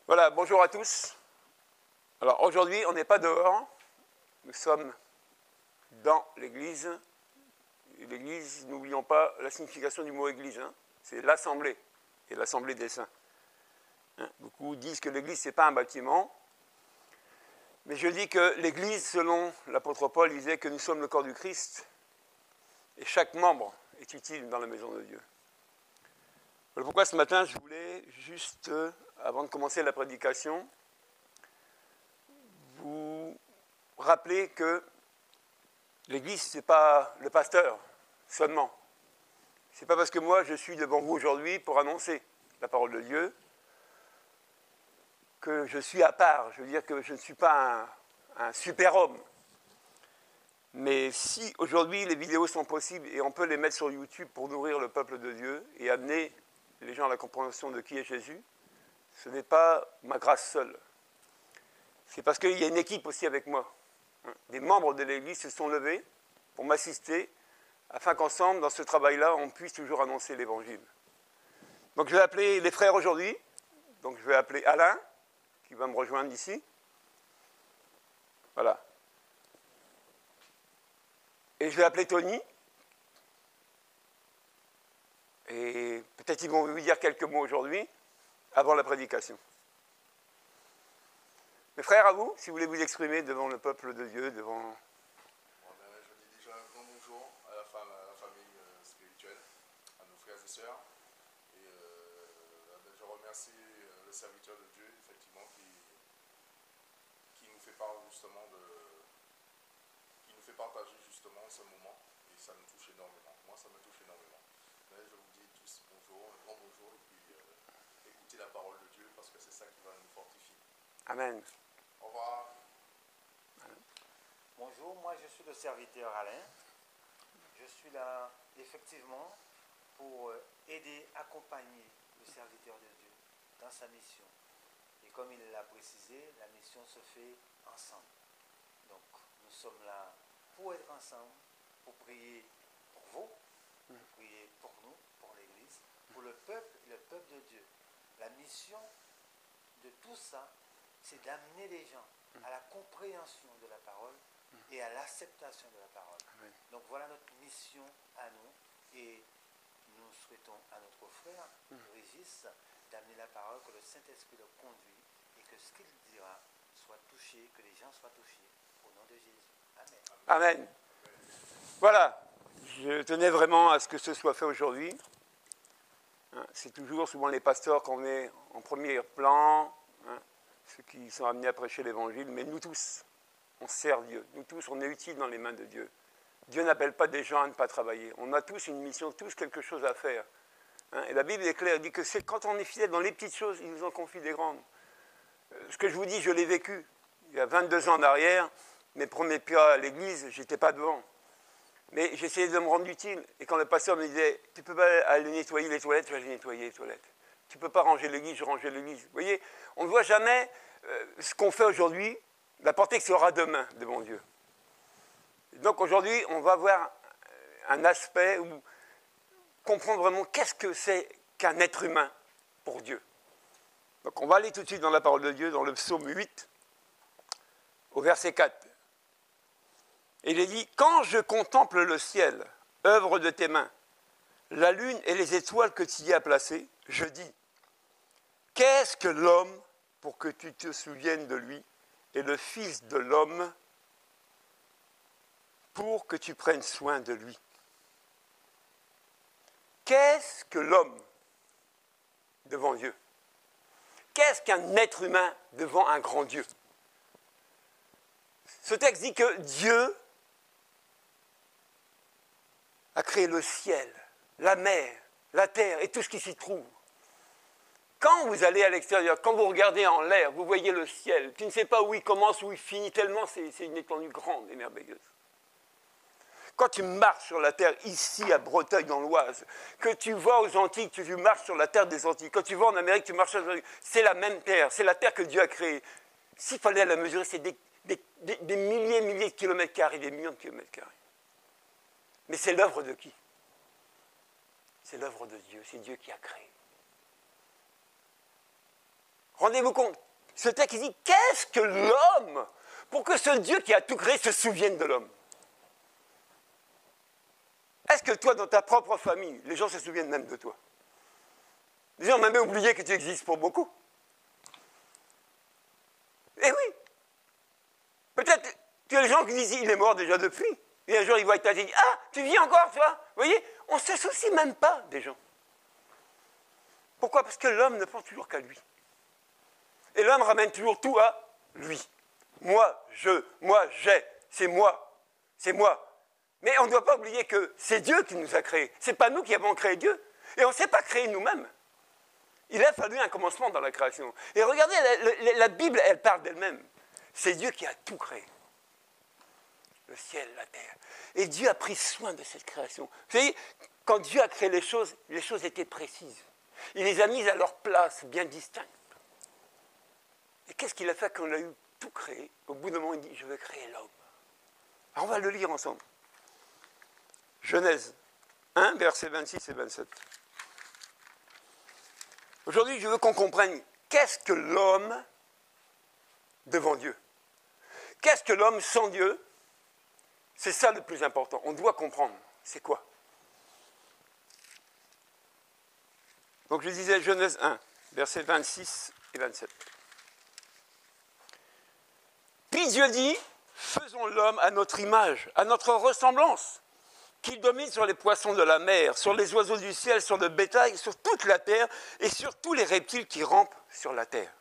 Voilà, bonjour à tous. Alors aujourd'hui, on n'est pas dehors, nous sommes dans l'église. L'église, n'oublions pas la signification du mot église, hein. C'est l'assemblée, et l'assemblée des saints. Hein, beaucoup disent que l'église, ce n'est pas un bâtiment, mais je dis que l'église, selon l'apôtre Paul, disait que nous sommes le corps du Christ, et chaque membre est utile dans la maison de Dieu. Voilà pourquoi ce matin, je voulais juste, avant de commencer la prédication, vous rappeler que l'Église, ce n'est pas le pasteur seulement. Ce n'est pas parce que moi, je suis devant vous aujourd'hui pour annoncer la parole de Dieu que je suis à part. Je veux dire que je ne suis pas un super-homme. Mais si aujourd'hui les vidéos sont possibles et on peut les mettre sur YouTube pour nourrir le peuple de Dieu et amener les gens à la compréhension de qui est Jésus, ce n'est pas ma grâce seule. C'est parce qu'il y a une équipe aussi avec moi. Des membres de l'Église se sont levés pour m'assister afin qu'ensemble, dans ce travail-là, on puisse toujours annoncer l'Évangile. Donc je vais appeler les frères aujourd'hui. Donc je vais appeler Alain, qui va me rejoindre ici. Voilà. Et je vais appeler Tony. Et peut-être ils vont vous dire quelques mots aujourd'hui, avant la prédication. Mes frères, à vous, si vous voulez vous exprimer devant le peuple de Dieu, devant... Je dis déjà un grand bonjour à la famille spirituelle, à nos frères et sœurs. Et je remercie le serviteur de Dieu, effectivement, qui nous fait part justement qui nous fait partager justement ce moment. Et ça me touche énormément. Moi, ça me touche énormément. Mais je vous dis tous bonjour, un grand bonjour, et puis écoutez la parole de Dieu parce que c'est ça qui va nous fortifier. Amen. Au revoir. Bonjour, moi je suis le serviteur Alain. Je suis là effectivement pour aider, accompagner le serviteur de Dieu dans sa mission. Et comme il l'a précisé, la mission se fait ensemble. Donc nous sommes là pour être ensemble, pour prier pour vous, pour prier pour nous, pour l'Église, pour le peuple et le peuple de Dieu. La mission de tout ça, c'est d'amener les gens à la compréhension de la parole et à l'acceptation de la parole. Amen. Donc voilà notre mission à nous, et nous souhaitons à notre frère Régis d'amener la parole, que le Saint-Esprit le conduit et que ce qu'il dira soit touché, que les gens soient touchés au nom de Jésus. Amen. Amen. Voilà, je tenais vraiment à ce que ce soit fait aujourd'hui. C'est toujours souvent les pasteurs qu'on met en premier plan, ceux qui sont amenés à prêcher l'Évangile, mais nous tous, on sert Dieu. Nous tous, on est utiles dans les mains de Dieu. Dieu n'appelle pas des gens à ne pas travailler. On a tous une mission, tous quelque chose à faire. Et la Bible est claire, elle dit que c'est quand on est fidèle dans les petites choses, il nous en confie des grandes. Ce que je vous dis, je l'ai vécu. Il y a 22 ans en arrière, mes premiers pas à l'église, je n'étais pas devant. Mais j'essayais de me rendre utile. Et quand le pasteur me disait, tu ne peux pas aller nettoyer les toilettes, je vais aller nettoyer les toilettes. Tu ne peux pas ranger l'église, je rangeais l'église. Vous voyez, on ne voit jamais ce qu'on fait aujourd'hui, la portée que sera demain devant Dieu. Donc aujourd'hui, on va voir un aspect où comprendre vraiment qu'est-ce que c'est qu'un être humain pour Dieu. Donc on va aller tout de suite dans la parole de Dieu, dans le psaume 8, au verset 4. Et il est dit, « Quand je contemple le ciel, œuvre de tes mains, la lune et les étoiles que tu y as placées, je dis, qu'est-ce que l'homme pour que tu te souviennes de lui, et le Fils de l'homme pour que tu prennes soin de lui. » Qu'est-ce que l'homme devant Dieu? Qu'est-ce qu'un être humain devant un grand Dieu? Ce texte dit que Dieu a créé le ciel, la mer, la terre et tout ce qui s'y trouve. Quand vous allez à l'extérieur, quand vous regardez en l'air, vous voyez le ciel. Tu ne sais pas où il commence, où il finit, tellement c'est une étendue grande et merveilleuse. Quand tu marches sur la terre, ici à Breteuil dans l'Oise, que tu vas aux Antilles, tu marches sur la terre des Antilles. Quand tu vas en Amérique, tu marches sur la terre. C'est la même terre, c'est la terre que Dieu a créée. S'il fallait la mesurer, c'est des milliers de kilomètres carrés, des millions de kilomètres carrés. Mais c'est l'œuvre de qui? C'est l'œuvre de Dieu, c'est Dieu qui a créé. Rendez-vous compte, ce texte il dit, qu'est-ce que l'homme pour que ce Dieu qui a tout créé se souvienne de l'homme? Est-ce que toi, dans ta propre famille, les gens se souviennent même de toi? Les gens ont même oublié que tu existes pour beaucoup. Eh oui. Peut-être tu as les gens qui disent, il est mort déjà depuis. Et un jour, ils voient ta vie, ah, tu vis encore, toi? Vous voyez, on ne se soucie même pas des gens. Pourquoi? Parce que l'homme ne pense toujours qu'à lui. Et l'homme ramène toujours tout à lui. Moi, j'ai, c'est moi, c'est moi. Mais on ne doit pas oublier que c'est Dieu qui nous a créés. Ce n'est pas nous qui avons créé Dieu. Et on ne s'est pas créé nous-mêmes. Il a fallu un commencement dans la création. Et regardez, la Bible, elle parle d'elle-même. C'est Dieu qui a tout créé. Le ciel, la terre. Et Dieu a pris soin de cette création. Vous savez, quand Dieu a créé les choses étaient précises. Il les a mises à leur place, bien distinctes. Et qu'est-ce qu'il a fait quand on a eu tout créé? Au bout d'un moment, il dit, je vais créer l'homme. Alors on va le lire ensemble. Genèse 1, versets 26 et 27. Aujourd'hui, je veux qu'on comprenne qu'est-ce que l'homme devant Dieu. Qu'est-ce que l'homme sans Dieu? C'est ça le plus important. On doit comprendre. C'est quoi? Donc je disais Genèse 1, versets 26 et 27. Puis Dieu dit, faisons l'homme à notre image, à notre ressemblance, qu'il domine sur les poissons de la mer, sur les oiseaux du ciel, sur le bétail, sur toute la terre et sur tous les reptiles qui rampent sur la terre.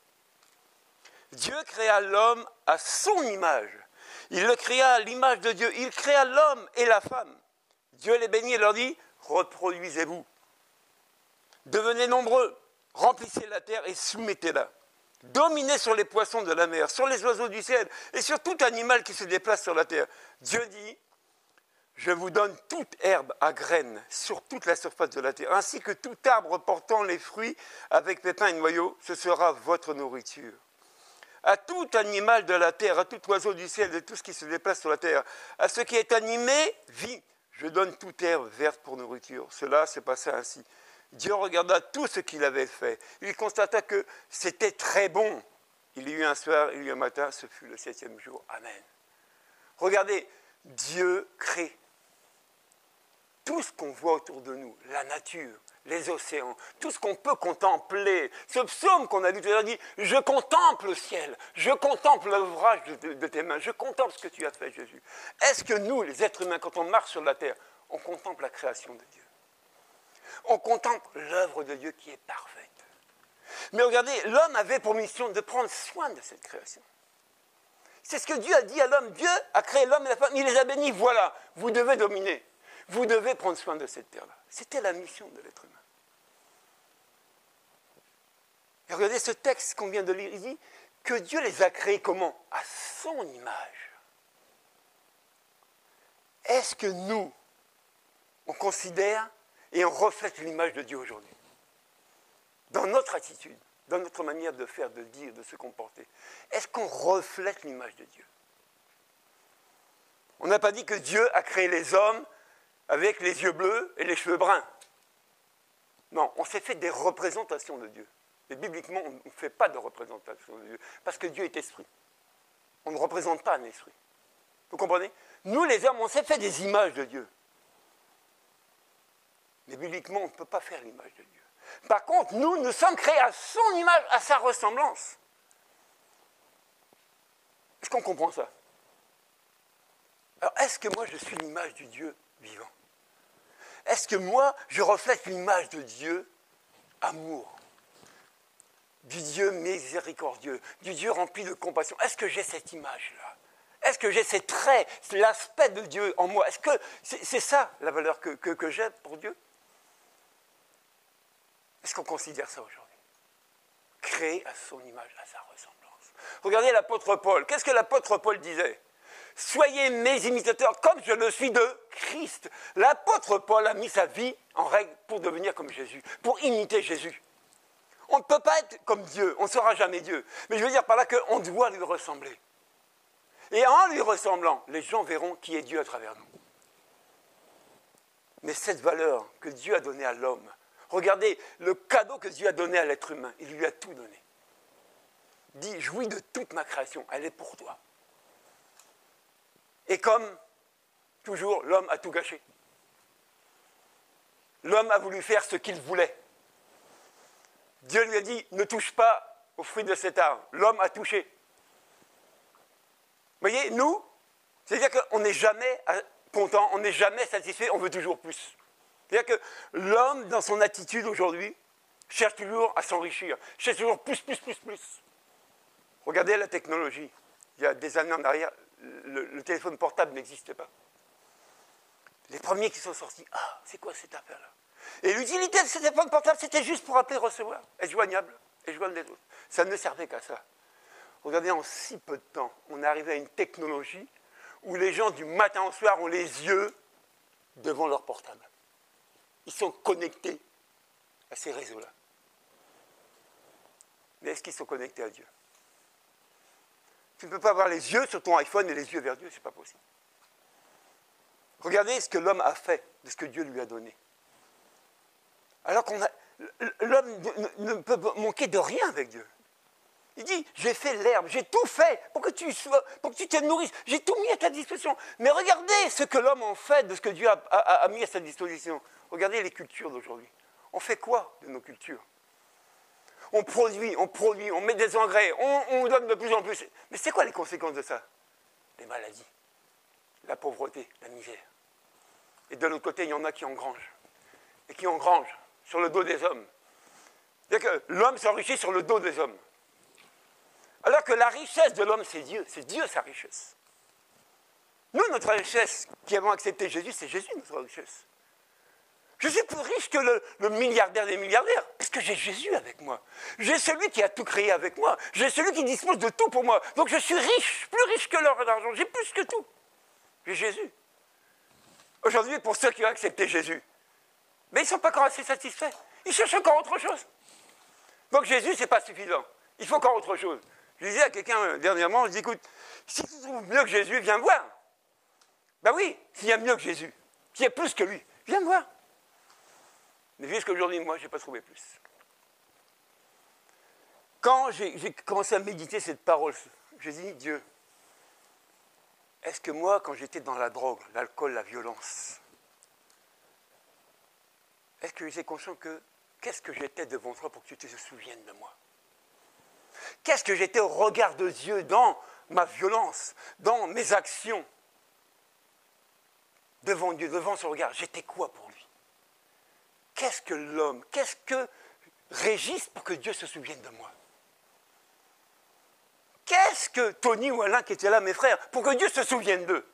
Dieu créa l'homme à son image. Il le créa à l'image de Dieu. Il créa l'homme et la femme. Dieu les bénit et leur dit, reproduisez-vous. Devenez nombreux, remplissez la terre et soumettez-la. Dominez sur les poissons de la mer, sur les oiseaux du ciel et sur tout animal qui se déplace sur la terre. Dieu dit, je vous donne toute herbe à graines sur toute la surface de la terre, ainsi que tout arbre portant les fruits avec pépins et noyaux, ce sera votre nourriture. À tout animal de la terre, à tout oiseau du ciel, de tout ce qui se déplace sur la terre, à ce qui est animé, vit. Je donne toute herbe verte pour nourriture. Cela s'est passé ainsi. Dieu regarda tout ce qu'il avait fait. Il constata que c'était très bon. Il y eut un soir, il y eut un matin, ce fut le 7e jour. Amen. Regardez, Dieu crée. Tout ce qu'on voit autour de nous, la nature, les océans, tout ce qu'on peut contempler. Ce psaume qu'on a lu tout à l'heure dit, je contemple le ciel, je contemple l'ouvrage de tes mains, je contemple ce que tu as fait, Jésus. Est-ce que nous, les êtres humains, quand on marche sur la terre, on contemple la création de Dieu? On contemple l'œuvre de Dieu qui est parfaite. Mais regardez, l'homme avait pour mission de prendre soin de cette création. C'est ce que Dieu a dit à l'homme. Dieu a créé l'homme et la femme, il les a bénis. Voilà, vous devez dominer. Vous devez prendre soin de cette terre-là. C'était la mission de l'être humain. Et regardez ce texte qu'on vient de lire, il dit que Dieu les a créés comment? À son image. Est-ce que nous, on considère et on reflète l'image de Dieu aujourd'hui? Dans notre attitude, dans notre manière de faire, de dire, de se comporter. Est-ce qu'on reflète l'image de Dieu? On n'a pas dit que Dieu a créé les hommes avec les yeux bleus et les cheveux bruns. Non, on s'est fait des représentations de Dieu. Mais bibliquement, on ne fait pas de représentation de Dieu, parce que Dieu est esprit. On ne représente pas un esprit. Vous comprenez? Nous, les hommes, on s'est fait des images de Dieu. Mais bibliquement, on ne peut pas faire l'image de Dieu. Par contre, nous sommes créés à son image, à sa ressemblance. Est-ce qu'on comprend ça? Alors, est-ce que moi, je suis l'image du Dieu vivant? Est-ce que moi, je reflète l'image de Dieu amour, du Dieu miséricordieux, du Dieu rempli de compassion? Est-ce que j'ai cette image-là? Est-ce que j'ai ces traits, l'aspect de Dieu en moi? Est-ce que c'est ça la valeur que j'ai pour Dieu? Est-ce qu'on considère ça aujourd'hui? Créé à son image, à sa ressemblance. Regardez l'apôtre Paul. Qu'est-ce que l'apôtre Paul disait? Soyez mes imitateurs comme je le suis de Christ. L'apôtre Paul a mis sa vie en règle pour devenir comme Jésus, pour imiter Jésus. On ne peut pas être comme Dieu, on ne sera jamais Dieu. Mais je veux dire par là qu'on doit lui ressembler. Et en lui ressemblant, les gens verront qui est Dieu à travers nous. Mais cette valeur que Dieu a donnée à l'homme, regardez le cadeau que Dieu a donné à l'être humain, il lui a tout donné. dit, jouis de toute ma création, elle est pour toi. Et comme toujours, l'homme a tout gâché. L'homme a voulu faire ce qu'il voulait. Dieu lui a dit, ne touche pas aux fruits de cet arbre. L'homme a touché. Vous voyez, nous, c'est-à-dire qu'on n'est jamais content, on n'est jamais satisfait, on veut toujours plus. C'est-à-dire que l'homme, dans son attitude aujourd'hui, cherche toujours à s'enrichir, cherche toujours plus. Regardez la technologie. Il y a des années en arrière, le téléphone portable n'existait pas. Les premiers qui sont sortis, ah, c'est quoi cette affaire-là? Et l'utilité de ce téléphone portable, c'était juste pour appeler, recevoir, être joignable, et joindre les autres. Ça ne servait qu'à ça. Regardez, en si peu de temps, on est arrivé à une technologie où les gens, du matin au soir, ont les yeux devant leur portable. Ils sont connectés à ces réseaux-là. Mais est-ce qu'ils sont connectés à Dieu? Tu ne peux pas avoir les yeux sur ton iPhone et les yeux vers Dieu, ce n'est pas possible. Regardez ce que l'homme a fait de ce que Dieu lui a donné. Alors l'homme ne peut manquer de rien avec Dieu. Il dit, j'ai fait l'herbe, j'ai tout fait pour que tu te nourrisses, j'ai tout mis à ta disposition. Mais regardez ce que l'homme en fait de ce que Dieu a mis à sa disposition. Regardez les cultures d'aujourd'hui. On fait quoi de nos cultures? On produit, on met des engrais, on donne de plus en plus. Mais c'est quoi les conséquences de ça? Les maladies, la pauvreté, la misère. Et de l'autre côté, il y en a qui engrangent. Et qui engrangent sur le dos des hommes. C'est-à-dire que l'homme s'enrichit sur le dos des hommes. Alors que la richesse de l'homme, c'est Dieu sa richesse. Nous, notre richesse, qui avons accepté Jésus, c'est Jésus notre richesse. Je suis plus riche que le milliardaire des milliardaires, parce que j'ai Jésus avec moi. J'ai celui qui a tout créé avec moi. J'ai celui qui dispose de tout pour moi. Donc je suis riche, plus riche que l'or et l'argent. J'ai plus que tout. J'ai Jésus. Aujourd'hui, pour ceux qui ont accepté Jésus, mais ils ne sont pas encore assez satisfaits. Ils cherchent encore autre chose. Donc Jésus, ce n'est pas suffisant. Il faut encore autre chose. Je disais à quelqu'un dernièrement, je dis, écoute, si tu trouves mieux que Jésus, viens me voir. Ben oui, s'il y a mieux que Jésus, s'il y a plus que lui, viens me voir. Mais jusqu'aujourd'hui, moi, je n'ai pas trouvé plus. Quand j'ai commencé à méditer cette parole, j'ai dit, Dieu, est-ce que moi, quand j'étais dans la drogue, l'alcool, la violence, est-ce que j'étais conscient que qu'est-ce que j'étais devant toi pour que tu te souviennes de moi? Qu'est-ce que j'étais au regard de Dieu dans ma violence, dans mes actions? Devant Dieu, devant son regard, j'étais quoi pour lui? Qu'est-ce que l'homme, qu'est-ce que Régis pour que Dieu se souvienne de moi? Qu'est-ce que Tony ou Alain qui étaient là, mes frères, pour que Dieu se souvienne d'eux?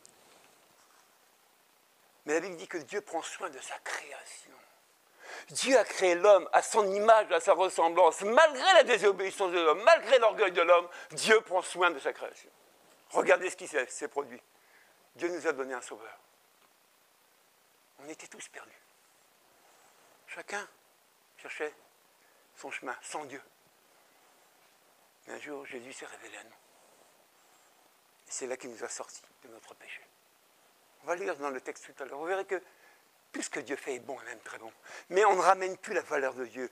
Mais la Bible dit que Dieu prend soin de sa création. Dieu a créé l'homme à son image, à sa ressemblance. Malgré la désobéissance de l'homme, malgré l'orgueil de l'homme, Dieu prend soin de sa création. Regardez ce qui s'est produit. Dieu nous a donné un sauveur. On était tous perdus. Chacun cherchait son chemin, sans Dieu. Mais un jour, Jésus s'est révélé à nous. Et c'est là qu'il nous a sortis de notre péché. On va lire dans le texte tout à l'heure. Vous verrez que tout ce que Dieu fait est bon et même très bon. Mais on ne ramène plus la valeur de Dieu.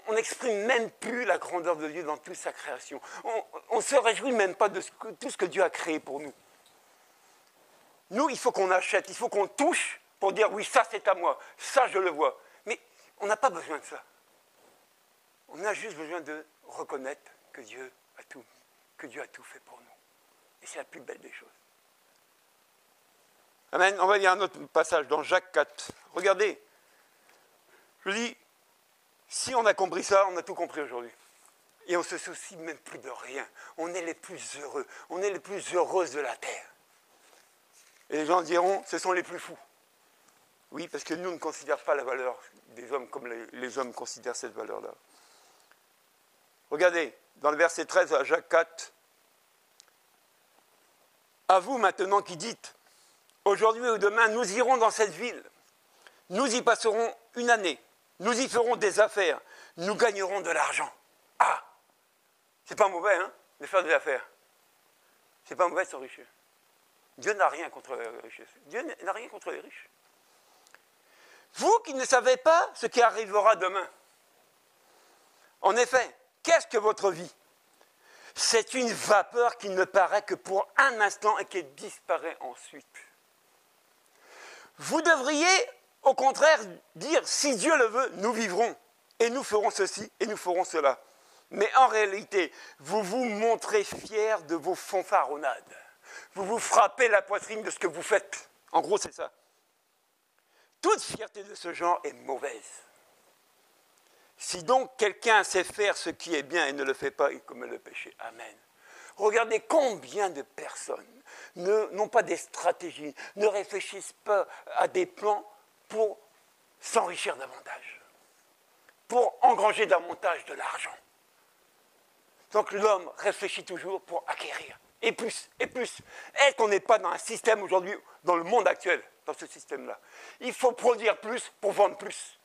On n'exprime même plus la grandeur de Dieu dans toute sa création. On ne se réjouit même pas de tout ce que Dieu a créé pour nous. Nous, il faut qu'on achète, il faut qu'on touche pour dire oui, ça c'est à moi, ça je le vois. Mais on n'a pas besoin de ça. On a juste besoin de reconnaître que Dieu a tout fait pour nous. Et c'est la plus belle des choses. Amen. On va lire un autre passage dans Jacques 4. Regardez. Je dis, si on a compris ça, on a tout compris aujourd'hui. Et on ne se soucie même plus de rien. On est les plus heureux. On est les plus heureuses de la terre. Et les gens diront, ce sont les plus fous. Oui, parce que nous ne considérons pas la valeur des hommes comme les hommes considèrent cette valeur-là. Regardez, dans le verset 13 à Jacques 4. À vous maintenant qui dites, aujourd'hui ou demain, nous irons dans cette ville. Nous y passerons une année. Nous y ferons des affaires. Nous gagnerons de l'argent. Ah, c'est pas mauvais, hein, de faire des affaires. C'est pas mauvais de s'enrichir. Dieu n'a rien contre la richesse. Dieu n'a rien contre les riches. Vous qui ne savez pas ce qui arrivera demain. En effet, qu'est-ce que votre vie? C'est une vapeur qui ne paraît que pour un instant et qui disparaît ensuite. Vous devriez, au contraire, dire, si Dieu le veut, nous vivrons, et nous ferons ceci, et nous ferons cela. Mais en réalité, vous vous montrez fiers de vos fanfaronnades. Vous vous frappez la poitrine de ce que vous faites. En gros, c'est ça. Toute fierté de ce genre est mauvaise. Si donc quelqu'un sait faire ce qui est bien et ne le fait pas, il commet le péché. Amen. Regardez combien de personnes n'ont pas des stratégies, ne réfléchissent pas à des plans pour s'enrichir davantage, pour engranger davantage de l'argent. Donc l'homme réfléchit toujours pour acquérir, et plus, et plus. Est-ce qu'on n'est pas dans un système aujourd'hui, dans le monde actuel, dans ce système-là? Il faut produire plus pour vendre plus.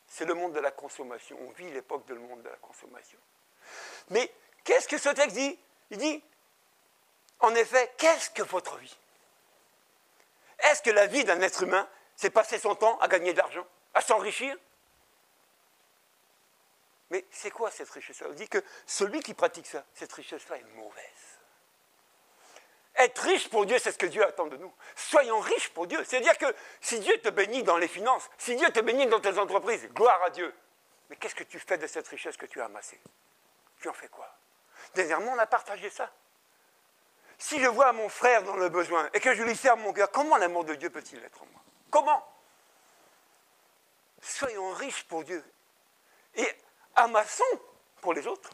C'est le monde de la consommation. On vit l'époque du monde de la consommation. Mais qu'est-ce que ce texte dit? Il dit, en effet, qu'est-ce que votre vie? Est-ce que la vie d'un être humain, c'est passer son temps à gagner de l'argent, à s'enrichir? Mais c'est quoi cette richesse-là? On dit que celui qui pratique ça, cette richesse-là est mauvaise. Être riche pour Dieu, c'est ce que Dieu attend de nous. Soyons riches pour Dieu. C'est-à-dire que si Dieu te bénit dans les finances, si Dieu te bénit dans tes entreprises, gloire à Dieu. Mais qu'est-ce que tu fais de cette richesse que tu as amassée? Tu en fais quoi? Dernièrement, on a partagé ça. Si je vois mon frère dans le besoin et que je lui ferme mon cœur, comment l'amour de Dieu peut-il être en moi? Comment? Soyons riches pour Dieu. Et amassons pour les autres.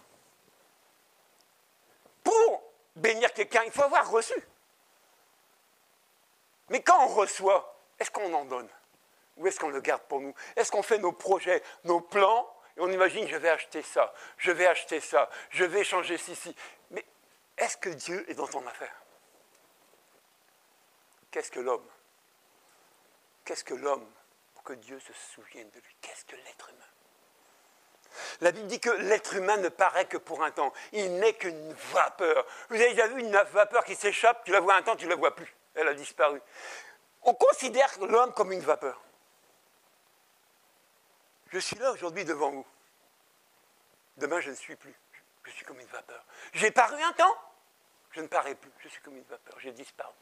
Pour bénir quelqu'un, il faut avoir reçu. Mais quand on reçoit, est-ce qu'on en donne? Ou est-ce qu'on le garde pour nous? Est-ce qu'on fait nos projets, nos plans, et on imagine, je vais acheter ça, je vais acheter ça, je vais changer ceci. Mais est-ce que Dieu est dans ton affaire? Qu'est-ce que l'homme? Qu'est-ce que l'homme pour que Dieu se souvienne de lui? Qu'est-ce que l'être humain? La Bible dit que l'être humain ne paraît que pour un temps. Il n'est qu'une vapeur. Vous avez déjà vu une vapeur qui s'échappe, tu la vois un temps, tu ne la vois plus. Elle a disparu. On considère l'homme comme une vapeur. Je suis là aujourd'hui devant vous. Demain, je ne suis plus. Je suis comme une vapeur. J'ai paru un temps, je ne parais plus. Je suis comme une vapeur, j'ai disparu.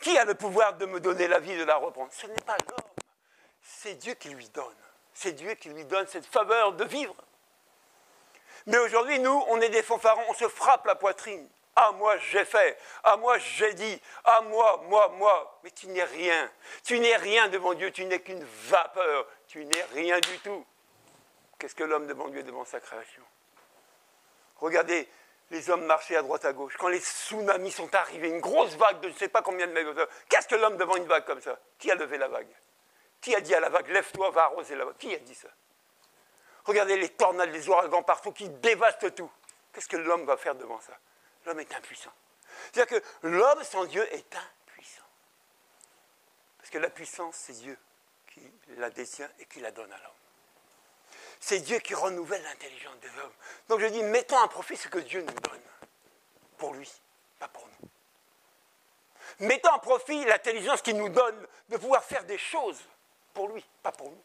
Qui a le pouvoir de me donner la vie et de la reprendre? Ce n'est pas l'homme. C'est Dieu qui lui donne. C'est Dieu qui lui donne cette faveur de vivre. Mais aujourd'hui, nous, on est des fanfarons, on se frappe la poitrine. Ah, moi, j'ai fait. Ah, moi, j'ai dit. Ah, moi. Mais tu n'es rien. Tu n'es rien devant Dieu. Tu n'es qu'une vapeur. Tu n'es rien du tout. Qu'est-ce que l'homme devant Dieu, devant sa création? Regardez, les hommes marchaient à droite à gauche. Quand les tsunamis sont arrivés, une grosse vague de je ne sais pas combien de mètres, qu'est-ce que l'homme devant une vague comme ça? Qui a levé la vague? Qui a dit à la vague, lève-toi, va arroser la vague? Qui a dit ça? Regardez les tornades, les ouragans partout qui dévastent tout. Qu'est-ce que l'homme va faire devant ça? L'homme est impuissant. C'est-à-dire que l'homme sans Dieu est impuissant. Parce que la puissance, c'est Dieu qui la détient et qui la donne à l'homme. C'est Dieu qui renouvelle l'intelligence des hommes. Donc je dis, mettons à profit ce que Dieu nous donne. Pour lui, pas pour nous. Mettons à profit l'intelligence qu'il nous donne de pouvoir faire des choses pour lui, pas pour nous.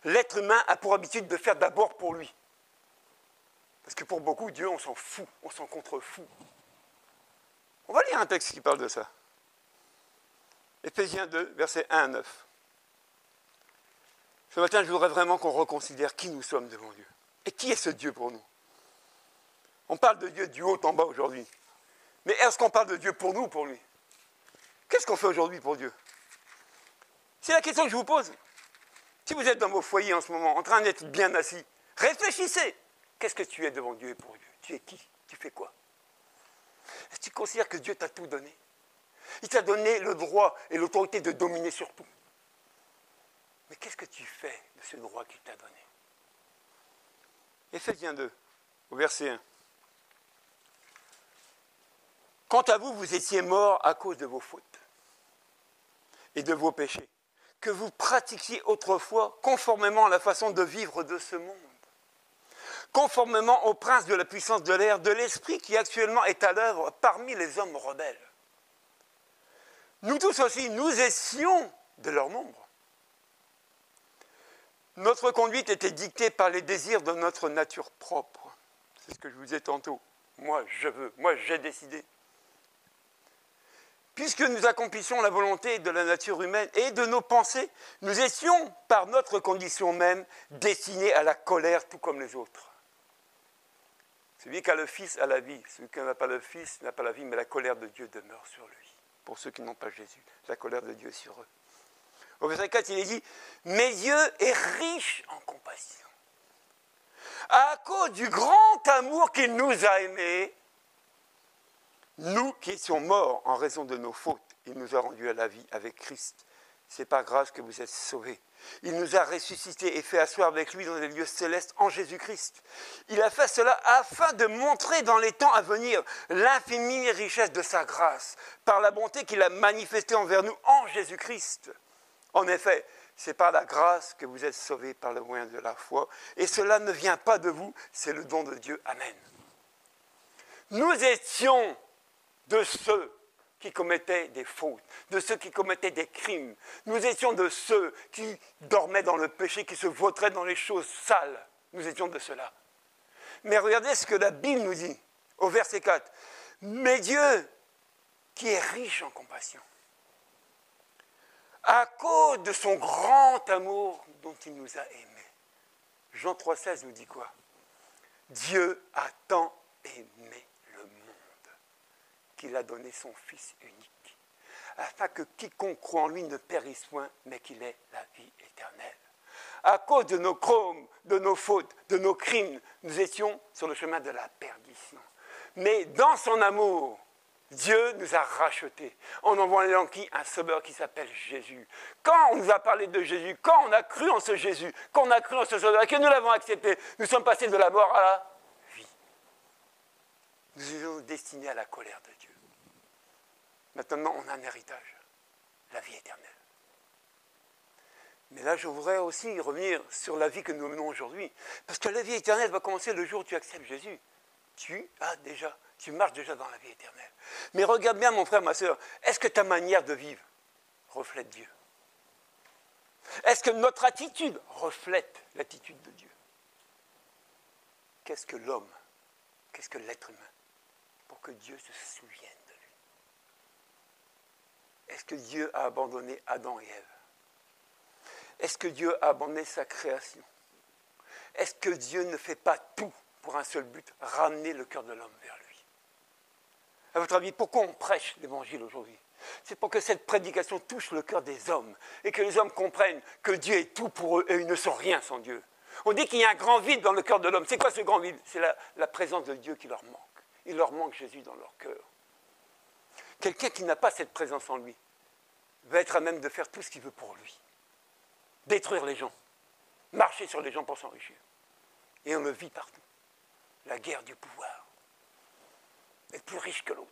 L'être humain a pour habitude de faire d'abord pour lui. Parce que pour beaucoup, Dieu, on s'en fout, on s'en contrefout. On va lire un texte qui parle de ça. Éphésiens 2, versets 1 à 9. Ce matin, je voudrais vraiment qu'on reconsidère qui nous sommes devant Dieu. Et qui est ce Dieu pour nous? On parle de Dieu du haut en bas aujourd'hui. Mais est-ce qu'on parle de Dieu pour nous ou pour lui? Qu'est-ce qu'on fait aujourd'hui pour Dieu? C'est la question que je vous pose. Si vous êtes dans vos foyers en ce moment, en train d'être bien assis, réfléchissez. Qu'est-ce que tu es devant Dieu et pour Dieu? Tu es qui? Tu fais quoi? Est-ce que tu considères que Dieu t'a tout donné? Il t'a donné le droit et l'autorité de dominer sur tout. Mais qu'est-ce que tu fais de ce droit qu'il t'a donné? Éphésiens 2, au verset 1. Quant à vous, vous étiez morts à cause de vos fautes et de vos péchés, que vous pratiquiez autrefois conformément à la façon de vivre de ce monde, conformément au prince de la puissance de l'air, de l'esprit qui actuellement est à l'œuvre parmi les hommes rebelles. Nous tous aussi, nous étions de leur nombre. Notre conduite était dictée par les désirs de notre nature propre. C'est ce que je vous disais tantôt. Moi, je veux. Moi, j'ai décidé. Puisque nous accomplissons la volonté de la nature humaine et de nos pensées, nous étions, par notre condition même, destinés à la colère, tout comme les autres. Celui qui a le Fils a la vie. Celui qui n'a pas le Fils n'a pas la vie, mais la colère de Dieu demeure sur lui. Pour ceux qui n'ont pas Jésus, la colère de Dieu est sur eux. Au verset 4, il est dit « Mais Dieu est riche en compassion. À cause du grand amour qu'il nous a aimés, nous qui étions morts en raison de nos fautes, il nous a rendus à la vie avec Christ. C'est par grâce que vous êtes sauvés. Il nous a ressuscités et fait asseoir avec lui dans les lieux célestes en Jésus-Christ. Il a fait cela afin de montrer dans les temps à venir l'infinie richesse de sa grâce, par la bonté qu'il a manifestée envers nous en Jésus-Christ. En effet, c'est par la grâce que vous êtes sauvés par le moyen de la foi. Et cela ne vient pas de vous, c'est le don de Dieu. Amen. Nous étions de ceux qui commettaient des fautes, de ceux qui commettaient des crimes. Nous étions de ceux qui dormaient dans le péché, qui se vautraient dans les choses sales. Nous étions de ceux-là. Mais regardez ce que la Bible nous dit au verset 4. Mais Dieu, qui est riche en compassion, à cause de son grand amour dont il nous a aimés. Jean 3,16 nous dit quoi? Dieu a tant aimé le monde qu'il a donné son Fils unique, afin que quiconque croit en lui ne périsse point, mais qu'il ait la vie éternelle. À cause de nos crimes, de nos fautes, de nos crimes, nous étions sur le chemin de la perdition. Mais dans son amour, Dieu nous a rachetés en envoyant un sauveur qui s'appelle Jésus. Quand on nous a parlé de Jésus, quand on a cru en ce Jésus, quand on a cru en ce sauveur et que nous l'avons accepté, nous sommes passés de la mort à la vie. Nous sommes destinés à la colère de Dieu. Maintenant, on a un héritage, la vie éternelle. Mais là, je voudrais aussi revenir sur la vie que nous menons aujourd'hui. Parce que la vie éternelle va commencer le jour où tu acceptes Jésus. Tu marches déjà dans la vie éternelle. Mais regarde bien, mon frère, ma soeur, est-ce que ta manière de vivre reflète Dieu? Est-ce que notre attitude reflète l'attitude de Dieu? Qu'est-ce que l'homme, qu'est-ce que l'être humain, pour que Dieu se souvienne de lui? Est-ce que Dieu a abandonné Adam et Ève? Est-ce que Dieu a abandonné sa création? Est-ce que Dieu ne fait pas tout pour un seul but, ramener le cœur de l'homme vers lui? À votre avis, pourquoi on prêche l'évangile aujourd'hui? C'est pour que cette prédication touche le cœur des hommes et que les hommes comprennent que Dieu est tout pour eux et ils ne sont rien sans Dieu. On dit qu'il y a un grand vide dans le cœur de l'homme. C'est quoi ce grand vide? C'est la présence de Dieu qui leur manque. Il leur manque Jésus dans leur cœur. Quelqu'un qui n'a pas cette présence en lui va être à même de faire tout ce qu'il veut pour lui. Détruire les gens, marcher sur les gens pour s'enrichir. Et on le vit partout. La guerre du pouvoir. Être plus riche que l'autre.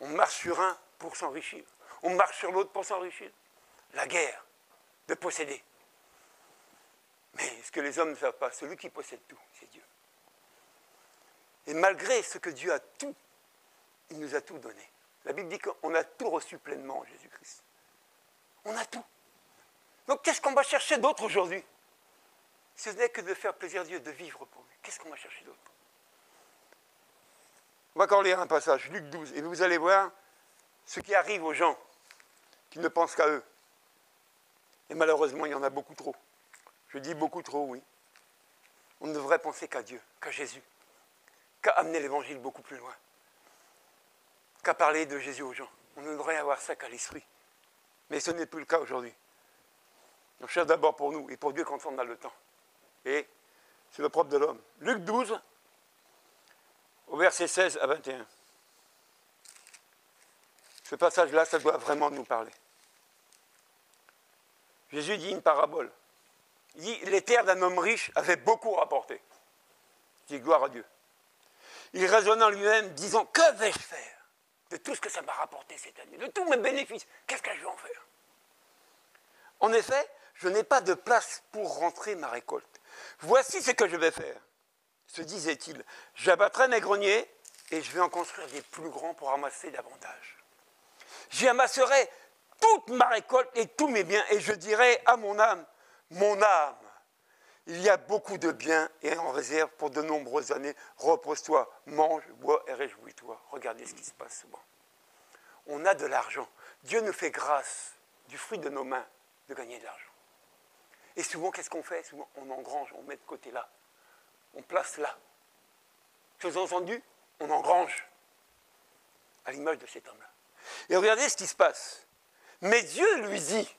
On marche sur un pour s'enrichir. On marche sur l'autre pour s'enrichir. La guerre de posséder. Mais ce que les hommes ne savent pas, celui qui possède tout, c'est Dieu. Et malgré ce que Dieu a tout, il nous a tout donné. La Bible dit qu'on a tout reçu pleinement en Jésus-Christ. On a tout. Donc qu'est-ce qu'on va chercher d'autre aujourd'hui? Ce n'est que de faire plaisir à Dieu, de vivre pour lui. Qu'est-ce qu'on va chercher d'autre? On va encore lire un passage, Luc 12, et vous allez voir ce qui arrive aux gens qui ne pensent qu'à eux. Et malheureusement, il y en a beaucoup trop. Je dis beaucoup trop, oui. On ne devrait penser qu'à Dieu, qu'à Jésus, qu'à amener l'évangile beaucoup plus loin, qu'à parler de Jésus aux gens. On ne devrait avoir ça qu'à l'esprit. Mais ce n'est plus le cas aujourd'hui. On cherche d'abord pour nous et pour Dieu quand on a le temps. Et c'est le propre de l'homme. Luc 12, au verset 16 à 21. Ce passage-là, ça doit vraiment nous parler. Jésus dit une parabole. Il dit, les terres d'un homme riche avaient beaucoup rapporté. Il dit, gloire à Dieu. Il raisonna en lui-même, disant, que vais-je faire de tout ce que ça m'a rapporté cette année, de tous mes bénéfices? Qu'est-ce que je vais en faire? En effet, je n'ai pas de place pour rentrer ma récolte. Voici ce que je vais faire, se disait-il. J'abattrai mes greniers et je vais en construire des plus grands pour ramasser davantage. J'y amasserai toute ma récolte et tous mes biens et je dirai à mon âme, il y a beaucoup de biens et en réserve pour de nombreuses années. Repose-toi, mange, bois et réjouis-toi. Regardez ce qui se passe souvent. On a de l'argent. Dieu nous fait grâce du fruit de nos mains de gagner de l'argent. Et souvent, qu'est-ce qu'on fait? Souvent, on engrange, on met de côté là. On place là. Chose entendue, on engrange. À l'image de cet homme-là. Et regardez ce qui se passe. Mais Dieu lui dit,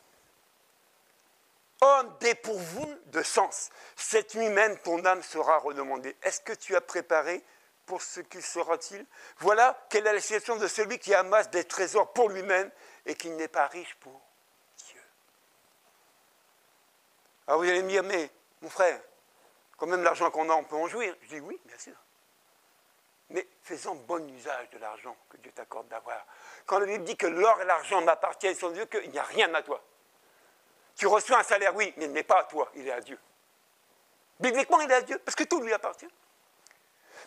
homme dépourvu de sens, cette nuit même ton âme sera redemandée. Est-ce que tu as préparé pour ce qu'il sera-t-il? Voilà quelle est la situation de celui qui amasse des trésors pour lui-même et qui n'est pas riche pour Dieu. Alors vous allez me dire, mais mon frère, quand même l'argent qu'on a, on peut en jouir. Je dis oui, bien sûr. Mais faisons bon usage de l'argent que Dieu t'accorde d'avoir. Quand la Bible dit que l'or et l'argent m'appartiennent sans Dieu, qu'il n'y a rien à toi. Tu reçois un salaire, oui, mais il n'est pas à toi, il est à Dieu. Bibliquement, il est à Dieu, parce que tout lui appartient.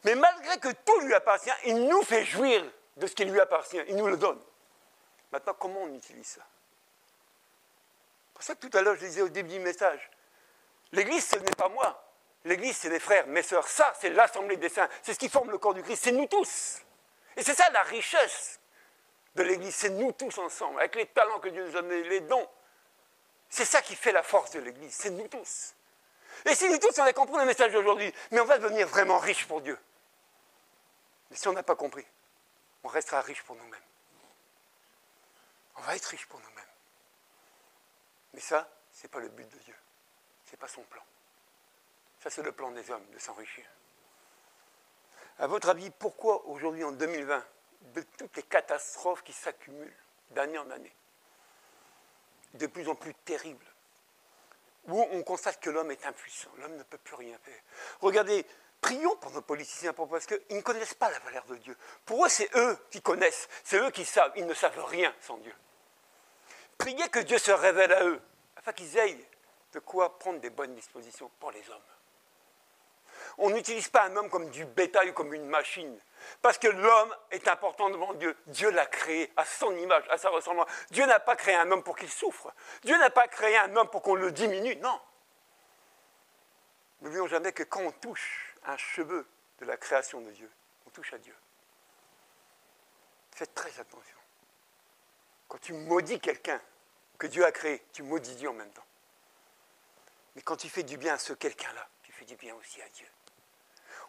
Mais malgré que tout lui appartient, il nous fait jouir de ce qui lui appartient, il nous le donne. Maintenant, comment on utilise ça? C'est pour ça que tout à l'heure, je disais au début du message, l'Église, ce n'est pas moi. L'Église, c'est les frères, mes sœurs. Ça, c'est l'assemblée des saints. C'est ce qui forme le corps du Christ. C'est nous tous. Et c'est ça la richesse de l'Église. C'est nous tous ensemble, avec les talents que Dieu nous a donnés, les dons. C'est ça qui fait la force de l'Église. C'est nous tous. Et si nous tous, on a compris le message d'aujourd'hui, mais on va devenir vraiment riche pour Dieu. Mais si on n'a pas compris, on restera riche pour nous-mêmes. On va être riche pour nous-mêmes. Mais ça, ce n'est pas le but de Dieu. Ce n'est pas son plan. Ça, c'est le plan des hommes, de s'enrichir. À votre avis, pourquoi aujourd'hui, en 2020, de toutes les catastrophes qui s'accumulent d'année en année, de plus en plus terribles, où on constate que l'homme est impuissant, l'homme ne peut plus rien faire. Regardez, prions pour nos politiciens, parce qu'ils ne connaissent pas la valeur de Dieu. Pour eux, c'est eux qui connaissent, c'est eux qui savent, ils ne savent rien sans Dieu. Priez que Dieu se révèle à eux, afin qu'ils aient de quoi prendre des bonnes dispositions pour les hommes. On n'utilise pas un homme comme du bétail ou comme une machine. Parce que l'homme est important devant Dieu. Dieu l'a créé à son image, à sa ressemblance. Dieu n'a pas créé un homme pour qu'il souffre. Dieu n'a pas créé un homme pour qu'on le diminue. Non. N'oublions jamais que quand on touche un cheveu de la création de Dieu, on touche à Dieu. Faites très attention. Quand tu maudis quelqu'un que Dieu a créé, tu maudis Dieu en même temps. Mais quand tu fais du bien à ce quelqu'un-là, tu fais du bien aussi à Dieu.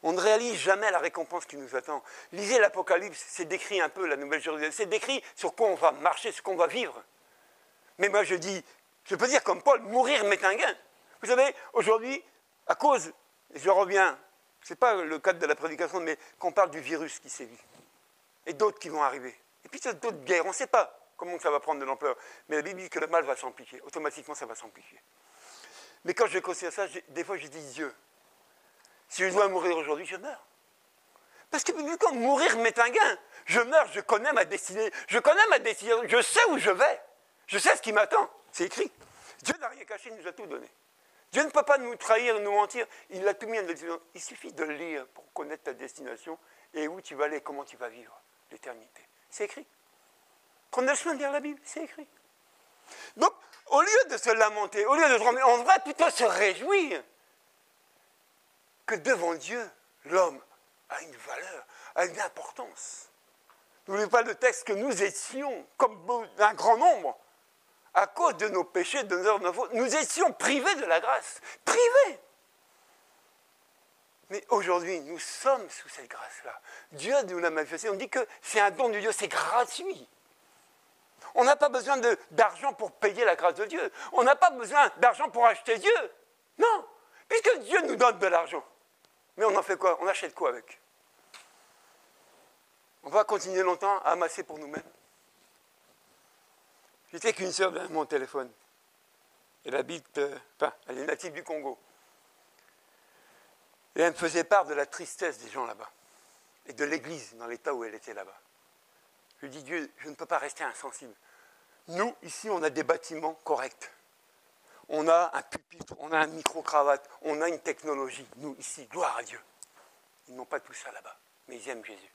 On ne réalise jamais la récompense qui nous attend. Lisez l'Apocalypse, c'est décrit un peu la Nouvelle Jérusalem, c'est décrit sur quoi on va marcher, sur quoi on va vivre. Mais moi je dis, je peux dire comme Paul, mourir m'est un gain. Vous savez, aujourd'hui, à cause, et je reviens, ce n'est pas le cadre de la prédication, mais qu'on parle du virus qui sévit, et d'autres qui vont arriver. Et puis d'autres guerres, on ne sait pas comment ça va prendre de l'ampleur. Mais la Bible dit que le mal va s'amplifier, automatiquement ça va s'amplifier. Mais quand je considère ça, des fois je dis Dieu. Si je dois mourir aujourd'hui, je meurs. Parce que quand mourir m'est un gain, je meurs, je connais ma destinée, je connais ma destinée, je sais où je vais, je sais ce qui m'attend, c'est écrit. Dieu n'a rien caché, il nous a tout donné. Dieu ne peut pas nous trahir, nous mentir, il a tout mis à notre destination. Il suffit de le lire pour connaître ta destination et où tu vas aller, comment tu vas vivre l'éternité. C'est écrit. Prenez le soin de lire la Bible, c'est écrit. Donc, au lieu de se lamenter, au lieu de se rendre, on devrait plutôt se réjouir que devant Dieu, l'homme a une valeur, a une importance. N'oubliez pas le texte que nous étions, comme un grand nombre, à cause de nos péchés, de nos fautes, nous étions privés de la grâce. Privés. Mais aujourd'hui, nous sommes sous cette grâce-là. Dieu nous l'a manifesté. On dit que c'est un don de Dieu, c'est gratuit. On n'a pas besoin d'argent pour payer la grâce de Dieu. On n'a pas besoin d'argent pour acheter Dieu. Non, puisque Dieu nous donne de l'argent. Mais on en fait quoi? On achète quoi avec? On va continuer longtemps à amasser pour nous-mêmes. J'étais qu'une sœur de mon téléphone. Elle habite, elle est native du Congo. Et elle me faisait part de la tristesse des gens là-bas. Et de l'église dans l'état où elle était là-bas. Je lui dis, Dieu, je ne peux pas rester insensible. Nous, ici, on a des bâtiments corrects. On a un pupitre, on a un micro-cravate, on a une technologie. Nous, ici, gloire à Dieu. Ils n'ont pas tout ça là-bas, mais ils aiment Jésus.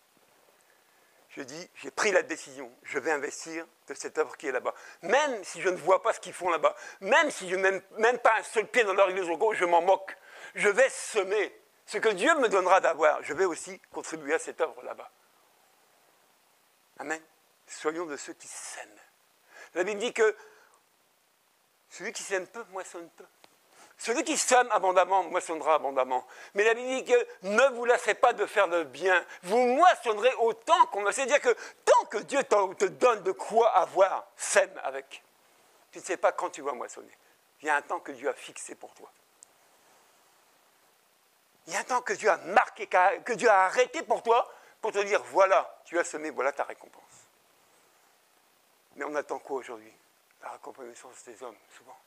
Je dis, j'ai pris la décision, je vais investir de cette œuvre qui est là-bas. Même si je ne vois pas ce qu'ils font là-bas, même si je n'ai même pas un seul pied dans leur église au Congo, je m'en moque. je vais semer. Ce que Dieu me donnera d'avoir, je vais aussi contribuer à cette œuvre là-bas. Amen. Soyons de ceux qui sèment. La Bible dit que celui qui sème peu, moissonne peu. Celui qui sème abondamment, moissonnera abondamment. Mais la Bible dit que ne vous lassez pas de faire le bien. Vous moissonnerez autant qu'on va. C'est-à-dire que tant que Dieu te donne de quoi avoir, sème avec. Tu ne sais pas quand tu vas moissonner. Il y a un temps que Dieu a fixé pour toi. Il y a un temps que Dieu a marqué, que Dieu a arrêté pour toi, pour te dire, voilà, tu as semé, voilà ta récompense. Mais on attend quoi aujourd'hui? La reconnaissance des hommes, souvent.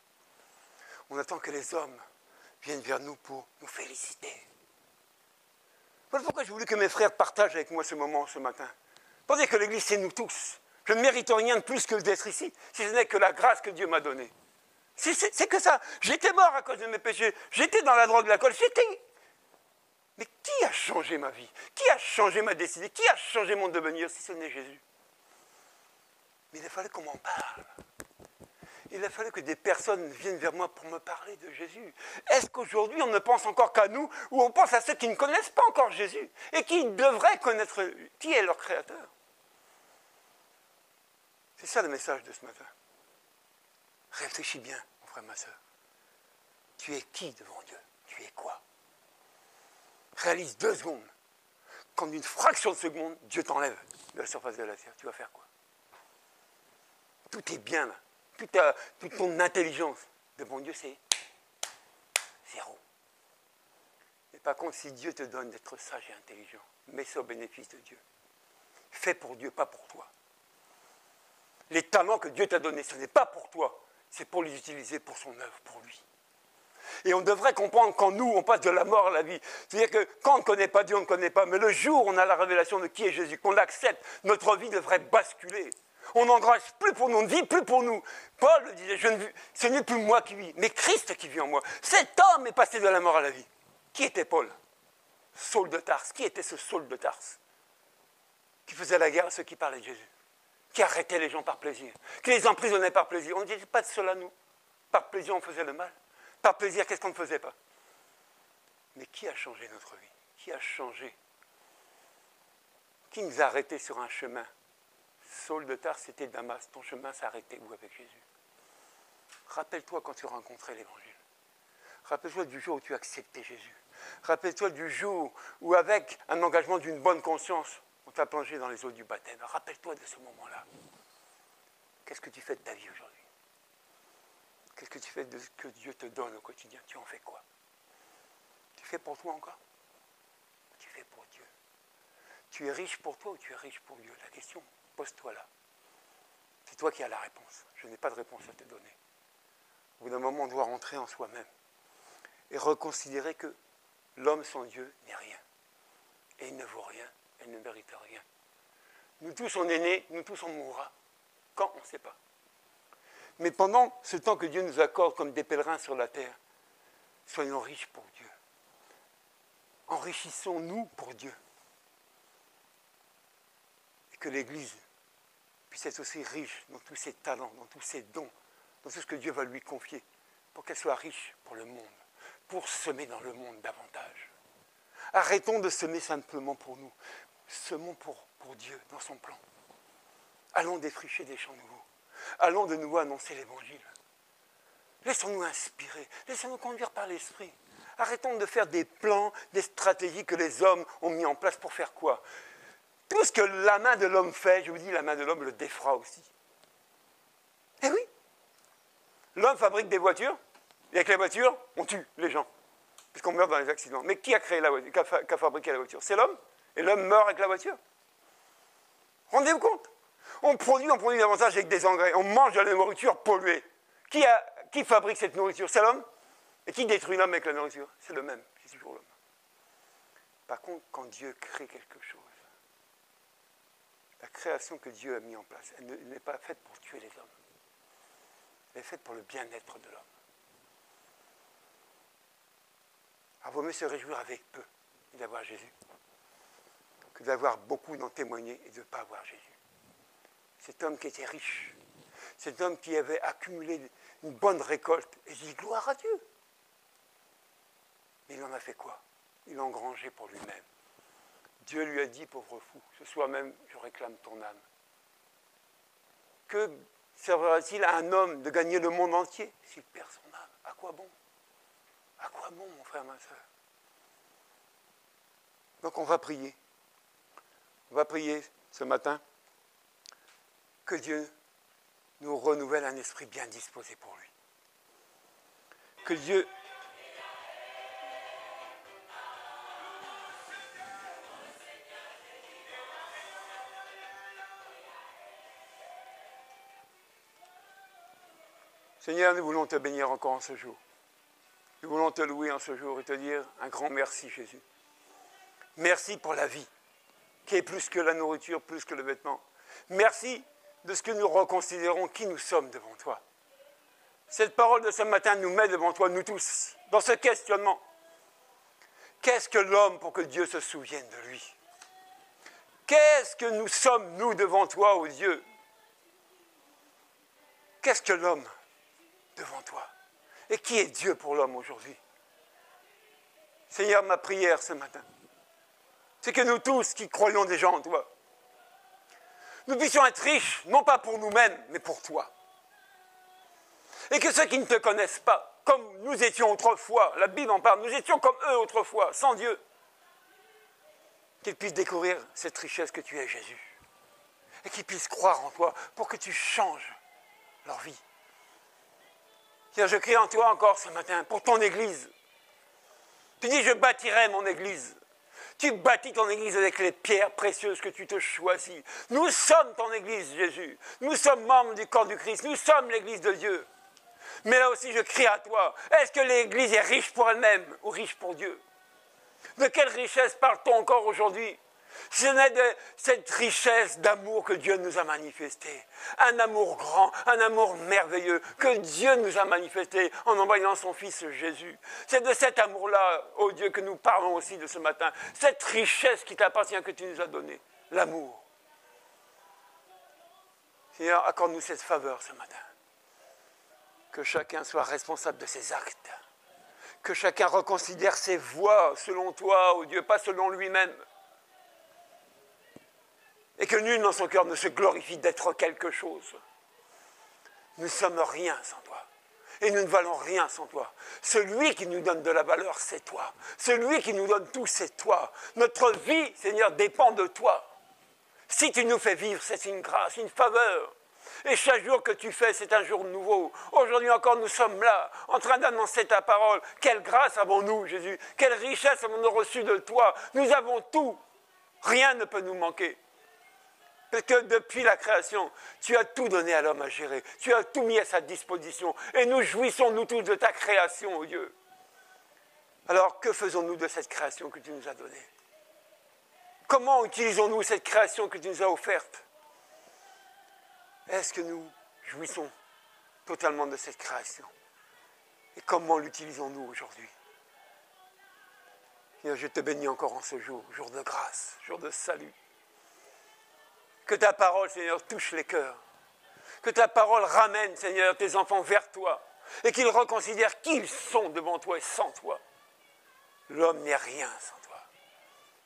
On attend que les hommes viennent vers nous pour nous féliciter. Voilà pourquoi j'ai voulu que mes frères partagent avec moi ce moment, ce matin. Pour dire que l'Église, c'est nous tous. Je ne mérite rien de plus que d'être ici, si ce n'est que la grâce que Dieu m'a donnée. C'est que ça. J'étais mort à cause de mes péchés. J'étais dans la drogue, l'alcool. Mais qui a changé ma vie? Qui a changé ma destinée? Qui a changé mon devenir si ce n'est Jésus? Mais il a fallu qu'on m'en parle. Il a fallu que des personnes viennent vers moi pour me parler de Jésus. Est-ce qu'aujourd'hui, on ne pense encore qu'à nous, ou on pense à ceux qui ne connaissent pas encore Jésus, et qui devraient connaître qui est leur Créateur? C'est ça le message de ce matin. Réfléchis bien, mon frère, ma soeur. Tu es qui devant Dieu? Tu es quoi? Réalise 2 secondes. Qu'en une fraction de seconde, Dieu t'enlève de la surface de la terre. Tu vas faire quoi? Tout est bien là. Toute ton intelligence devant Dieu, c'est 0. Mais par contre, si Dieu te donne d'être sage et intelligent, mets ça au bénéfice de Dieu. Fais pour Dieu, pas pour toi. Les talents que Dieu t'a donnés, ce n'est pas pour toi. C'est pour les utiliser pour son œuvre, pour lui. Et on devrait comprendre quand nous, on passe de la mort à la vie. C'est-à-dire que quand on ne connaît pas Dieu, on ne connaît pas. Mais le jour où on a la révélation de qui est Jésus, qu'on l'accepte, notre vie devrait basculer. On n'engage plus pour nous, on ne vit plus pour nous. Paul disait, ce n'est plus moi qui vis, mais Christ qui vit en moi. Cet homme est passé de la mort à la vie. Qui était Paul? Saul de Tarse. Qui était ce Saul de Tarse? Qui faisait la guerre à ceux qui parlaient de Jésus. Qui arrêtait les gens par plaisir. Qui les emprisonnait par plaisir. On ne disait pas de cela, nous. Par plaisir, on faisait le mal. Par plaisir, qu'est-ce qu'on ne faisait pas? Mais qui a changé notre vie? Qui a changé? Qui nous a arrêtés sur un chemin? Saul de Tarse, c'était Damas. Ton chemin s'arrêtait où avec Jésus? Rappelle-toi quand tu rencontrais l'Évangile. Rappelle-toi du jour où tu acceptais Jésus. Rappelle-toi du jour où, avec un engagement d'une bonne conscience, on t'a plongé dans les eaux du baptême. Rappelle-toi de ce moment-là. Qu'est-ce que tu fais de ta vie aujourd'hui? Qu'est-ce que tu fais de ce que Dieu te donne au quotidien? Tu en fais quoi? Tu fais pour toi encore? Tu fais pour Dieu. Tu es riche pour toi ou tu es riche pour Dieu? La question, pose-toi là. C'est toi qui as la réponse. Je n'ai pas de réponse à te donner. Au bout d'un moment, on doit rentrer en soi-même et reconsidérer que l'homme sans Dieu n'est rien. Et il ne vaut rien, elle ne mérite rien. Nous tous, on est nés, nous tous, on mourra. Quand? On ne sait pas. Mais pendant ce temps que Dieu nous accorde comme des pèlerins sur la terre, soyons riches pour Dieu. Enrichissons-nous pour Dieu. Et que l'Église puisse être aussi riche dans tous ses talents, dans tous ses dons, dans tout ce que Dieu va lui confier, pour qu'elle soit riche pour le monde, pour semer dans le monde davantage. Arrêtons de semer simplement pour nous. Semons pour Dieu, dans son plan. Allons défricher des champs nouveaux. Allons de nouveau annoncer l'Évangile. Laissons-nous inspirer. Laissons-nous conduire par l'Esprit. Arrêtons de faire des plans, des stratégies que les hommes ont mis en place pour faire quoi? Tout ce que la main de l'homme fait, je vous dis, la main de l'homme le défera aussi. Eh oui. L'homme fabrique des voitures, et avec les voitures, on tue les gens. Puisqu'on meurt dans les accidents. Mais qui a créé la voiture, qui a fabriqué la voiture? C'est l'homme. Et l'homme meurt avec la voiture. Rendez-vous compte? On produit davantage avec des engrais. On mange de la nourriture polluée. Qui fabrique cette nourriture? C'est l'homme. Et qui détruit l'homme avec la nourriture? C'est le même. C'est toujours l'homme. Par contre, quand Dieu crée quelque chose, la création que Dieu a mise en place, elle n'est pas faite pour tuer les hommes. Elle est faite pour le bien-être de l'homme. Alors, il vaut mieux se réjouir avec peu et d'avoir Jésus que d'avoir beaucoup d'en témoigner et de ne pas avoir Jésus. Cet homme qui était riche, cet homme qui avait accumulé une bonne récolte, et dit gloire à Dieu. Mais il en a fait quoi? Il l'a engrangé pour lui-même. Dieu lui a dit, pauvre fou, ce soir même, je réclame ton âme. Que servira-t-il à un homme de gagner le monde entier s'il perd son âme? À quoi bon? À quoi bon, mon frère, ma soeur? Donc on va prier. On va prier ce matin que Dieu nous renouvelle un esprit bien disposé pour lui. Que Dieu... Seigneur, nous voulons te bénir encore en ce jour. Nous voulons te louer en ce jour et te dire un grand merci, Jésus. Merci pour la vie, qui est plus que la nourriture, plus que le vêtement. Merci de ce que nous reconsidérons qui nous sommes devant toi. Cette parole de ce matin nous met devant toi, nous tous, dans ce questionnement. Qu'est-ce que l'homme pour que Dieu se souvienne de lui? Qu'est-ce que nous sommes, nous, devant toi, ô Dieu? Qu'est-ce que l'homme devant toi? Et qui est Dieu pour l'homme aujourd'hui? Seigneur, ma prière ce matin, c'est que nous tous qui croyons déjà en toi, nous puissions être riches, non pas pour nous-mêmes, mais pour toi. Et que ceux qui ne te connaissent pas, comme nous étions autrefois, la Bible en parle, nous étions comme eux autrefois, sans Dieu, qu'ils puissent découvrir cette richesse que tu es, Jésus. Et qu'ils puissent croire en toi pour que tu changes leur vie. Seigneur, je crie en toi encore ce matin pour ton Église. Tu dis, je bâtirai mon Église. Tu bâtis ton Église avec les pierres précieuses que tu te choisis. Nous sommes ton Église, Jésus. Nous sommes membres du corps du Christ. Nous sommes l'Église de Dieu. Mais là aussi, je crie à toi. Est-ce que l'Église est riche pour elle-même ou riche pour Dieu? De quelle richesse parle-t-on encore aujourd'hui? Ce n'est de cette richesse d'amour que Dieu nous a manifesté. Un amour grand, un amour merveilleux que Dieu nous a manifesté en envoyant son Fils Jésus. C'est de cet amour-là, ô Dieu, que nous parlons aussi de ce matin. Cette richesse qui t'appartient, que tu nous as donnée. L'amour. Seigneur, accorde-nous cette faveur ce matin. Que chacun soit responsable de ses actes. Que chacun reconsidère ses voies selon toi, ô Dieu, pas selon lui-même. Et que nul dans son cœur ne se glorifie d'être quelque chose. Nous ne sommes rien sans toi. Et nous ne valons rien sans toi. Celui qui nous donne de la valeur, c'est toi. Celui qui nous donne tout, c'est toi. Notre vie, Seigneur, dépend de toi. Si tu nous fais vivre, c'est une grâce, une faveur. Et chaque jour que tu fais, c'est un jour nouveau. Aujourd'hui encore, nous sommes là, en train d'annoncer ta parole. Quelle grâce avons-nous, Jésus? Quelle richesse avons-nous reçue de toi? Nous avons tout. Rien ne peut nous manquer. Parce que depuis la création, tu as tout donné à l'homme à gérer. Tu as tout mis à sa disposition. Et nous jouissons, nous tous, de ta création, ô Dieu. Alors, que faisons-nous de cette création que tu nous as donnée? Comment utilisons-nous cette création que tu nous as offerte? Est-ce que nous jouissons totalement de cette création? Et comment l'utilisons-nous aujourd'hui? Seigneur, je te bénis encore en ce jour, jour de grâce, jour de salut. Que ta parole, Seigneur, touche les cœurs. Que ta parole ramène, Seigneur, tes enfants vers toi. Et qu'ils reconsidèrent qui ils sont devant toi et sans toi. L'homme n'est rien sans toi.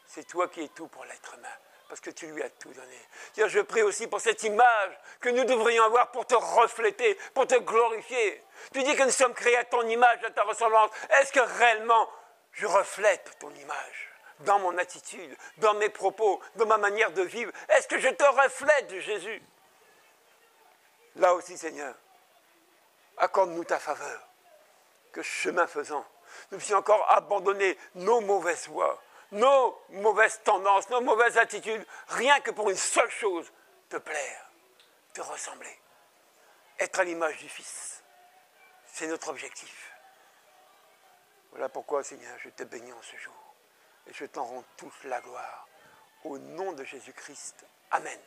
C'est toi qui es tout pour l'être humain. Parce que tu lui as tout donné. Seigneur, je prie aussi pour cette image que nous devrions avoir pour te refléter, pour te glorifier. Tu dis que nous sommes créés à ton image, à ta ressemblance. Est-ce que réellement je reflète ton image? Dans mon attitude, dans mes propos, dans ma manière de vivre. Est-ce que je te reflète, Jésus? Là aussi, Seigneur, accorde-nous ta faveur, que chemin faisant, nous puissions encore abandonner nos mauvaises voies, nos mauvaises tendances, nos mauvaises attitudes, rien que pour une seule chose, te plaire, te ressembler, être à l'image du Fils. C'est notre objectif. Voilà pourquoi, Seigneur, je te bénis en ce jour. Et je t'en rends toute la gloire. Au nom de Jésus-Christ. Amen.